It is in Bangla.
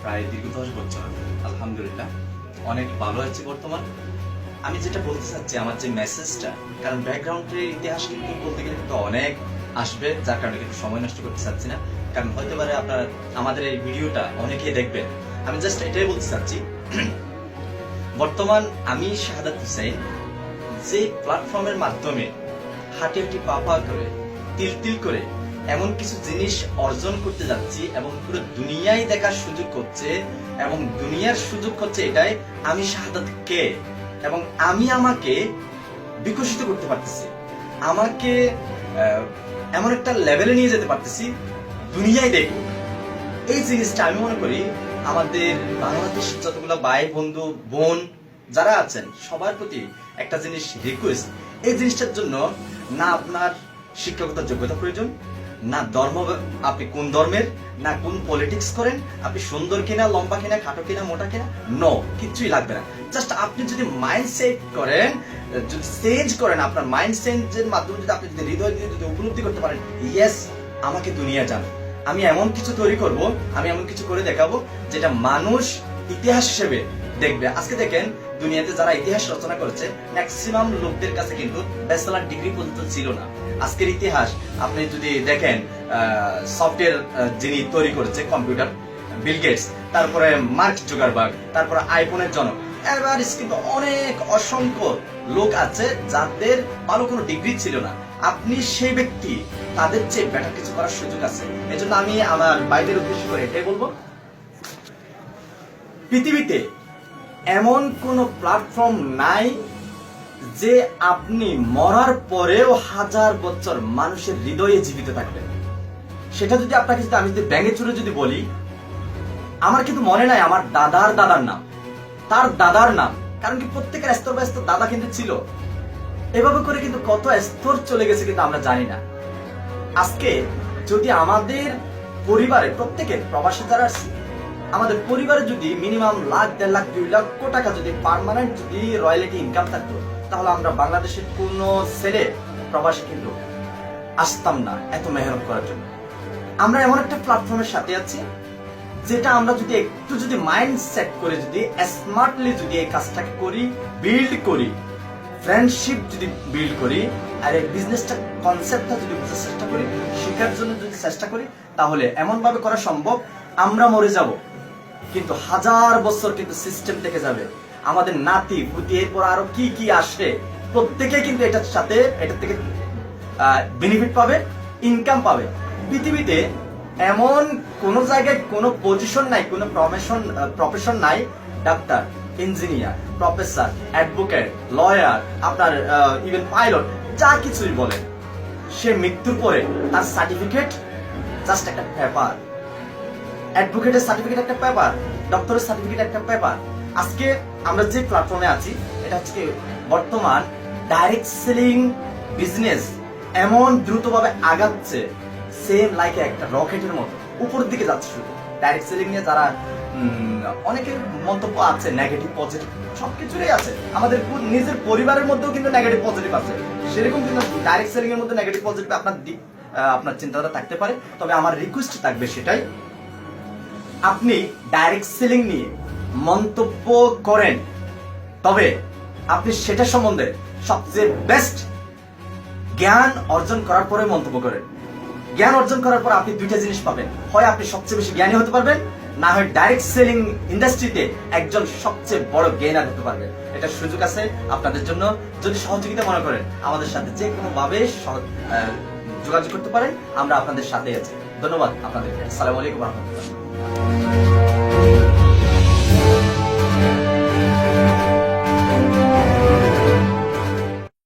প্রায় দীর্ঘ 10 বছর আলহামদুলিল্লাহ অনেক ভালো আছি বর্তমান। আমি যেটা বলতে চাচ্ছি আমার যে মেসেজটা, কারণ ব্যাকগ্রাউন্ডের ইতিহাস কিন্তু বলতে গেলে কিন্তু অনেক আসবে, যার কারণে কিন্তু সময় নষ্ট করতে চাচ্ছি না, কারণ হতে পারে আপনার আমাদের এই ভিডিওটা অনেকেই দেখবেন। আমি জাস্ট এটাই বলতে চাচ্ছি, বর্তমান আমি শাহাদাত হুসাইন যে প্ল্যাটফর্মের মাধ্যমে হাঁটি হাঁটি পা পা করে তিল তিল করে এমন কিছু জিনিস অর্জন করতে যাচ্ছি এবং পুরো দুনিয়ায় দেখার সুযোগ হচ্ছে, এবং দুনিয়ার সুযোগ হচ্ছে এটাই আমি শাহাদাত কে, এবং আমি আমাকে বিকশিত করতে পারতেছি, আমাকে এমন একটা লেভেলে নিয়ে যেতে পারতেছি দুনিয়ায় দেখো। এই জিনিসটা আমি মনে করি আমাদের বাংলাদেশের যতগুলো ভাই বন্ধু বোন যারা আছেন সবার প্রতি একটা জিনিস রিকোয়েস্ট, এই জিনিসটার জন্য না আপনার শিক্ষকতার যোগ্যতা প্রয়োজন, না ধর্ম আপনি কোন ধর্মের, না কোন পলিটিক্স করেন, আপনি সুন্দর কিনা, লম্বা কিনা, খাটো কিনা, মোটা কিনা, নো, কিচ্ছুই লাগবে না। জাস্ট আপনি যদি মাইন্ড সেট করেন, যদি চেঞ্জ করেন, আপনার মাইন্ড চেঞ্জের মাধ্যমে যদি আপনি যদি হৃদয় দিয়ে যদি উপলব্ধি করতে পারেন, ইয়েস আমাকে দুনিয়া জানে, আমি এমন কিছু তৈরি করব, আমি এমন কিছু করে দেখাবো যেটা মানুষ ইতিহাস হিসেবে দেখবে। আজকে দেখেন দুনিয়াতে যারা ইতিহাস রচনা করেছে ম্যাক্সিমাম লোকদের কাছে কিন্তু ব্যাচেলর ডিগ্রি পর্যন্ত ছিল না। আজকের ইতিহাস আপনি যদি দেখেন, সফটওয়্যার যিনি তৈরি করেছে কম্পিউটার, বিল গেটস, তারপরে মার্ক জুকারবার্গ, তারপরে আইফোনের জনক, এবার কিন্তু অনেক অসংখ্য লোক আছে যাদের ভালো কোনো ডিগ্রি ছিল না। আপনি সেই ব্যক্তি, তাদের চেয়ে বেটার কিছু করার সুযোগ আছে। এজন্য আমি আমার বাইরের উদ্দেশ্য করে এটাই বলবো, পৃথিবীতে এমন কোন প্ল্যাটফর্ম নাই যে আপনি মরার পরেও 1000 বছর মানুষের হৃদয়ে জীবিত থাকবেন। সেটা যদি আপনাকে যদি আমি যদি ব্যাঙে চুরে যদি বলি, আমার কিন্তু মনে নাই আমার দাদার দাদার নাম, তার দাদার নাম, কারণ কি প্রত্যেকের স্তর বা স্তর দাদা কিন্তু ছিল। এভাবে করে কিন্তু কত স্তর চলে গেছে কিন্তু আমরা জানি না। আজকে যদি আমাদের পরিবারে প্রত্যেকের প্রবাসী যারা আছে, আমাদের পরিবারে যদি মিনিমাম লাখ, 1.5 লাখ, 2 লক্ষ টাকা যদি পার্মানেন্ট যদি রয়্যালিটি ইনকাম থাকতো, তাহলে আমরা বাংলাদেশের কোন ছেলে প্রবাসী কিন্তু আসতাম না এত মেহনত করার জন্য। আমরা এমন একটা প্ল্যাটফর্মের সাথে আছি যেটা আমরা যদি একটু যদি মাইন্ড সেট করে যদি স্মার্টলি যদি এই কাজটাকে করি, বিল্ড করি, ফ্রেন্ডশিপ যদি বিল্ড করি, আর এই বিজনেসটা কনসেপ্টটা যদি বুঝার চেষ্টা করি, শেখার জন্য যদি চেষ্টা করি, তাহলে এমন ভাবে করা সম্ভব। আমরা মরে যাব কিন্তু 1000 বছর কিন্তু সিস্টেম থেকে যাবে, আমাদের নাতি পুতি এরপর আরো কি কি আসে প্রত্যেকে কিন্তু এটার সাথে এটা থেকে বেনিফিট পাবে, ইনকাম পাবে। পৃথিবীতে এমন কোন জায়গায় কোনো পজিশন নাই, কোনো প্রফেশন নাই, doctor, engineer, professor, advocate, lawyer, আপনার ইভেন পাইলট, যা কিছুই বলেন, সে মৃত্যুর পরে তার সার্টিফিকেট জাস্ট একটা পেপার। অ্যাডভোকেটের সার্টিফিকেট একটা পেপার, ডক্টরের সার্টিফিকেট একটা পেপার। আজকে আমরা যে প্ল্যাটফর্মে আছি, এটা হচ্ছে বর্তমান ডাইরেক্ট সেলিং বিজনেস এমন দ্রুতভাবে আগাচ্ছে, সেম লাইক একটা রকেটের মতো উপরের দিকে যাচ্ছে। শুধু ডাইরেক্ট সেলিং নিয়ে যারা অনেকের মন্তব্য আছে, নেগেটিভ পজিটিভ সবকিছুরই আছে, আমাদের নিজের পরিবারের মধ্যেও কিন্তু নেগেটিভ পজিটিভ আছে, সেরকম কিন্তু ডাইরেক্ট সেলিং এর মধ্যে নেগেটিভ পজিটিভ আপনার চিন্তাধারা থাকতে পারে। তবে আমার রিকোয়েস্ট থাকবে সেটাই, আপনি ডাইরেক্ট সেলিং নিয়ে মন্তব্য করেন, তবে আপনি সেটা সম্বন্ধে সবচেয়ে বেস্ট জ্ঞান অর্জন করার পরে মন্তব্য করেন। জ্ঞান অর্জন করার পর আপনি দুইটা জিনিস পাবেন, হয় আপনি সবচেয়ে বেশি জ্ঞানী হতে পারবেন, না হয় ডাইরেক্ট সেলিং ইন্ডাস্ট্রিতে একজন সবচেয়ে বড় গেইনার হতে পারবেন। এটা সুযোগ আছে আপনাদের জন্য। যদি সহযোগিতা মনে করেন, আমাদের সাথে যে কোনো ভাবে যোগাযোগ করতে পারেন, আমরা আপনাদের সাথে আছি। ধন্যবাদ আপনাদেরকে। আসসালামু আলাইকুম ওয়া রাহমাতুল্লাহ।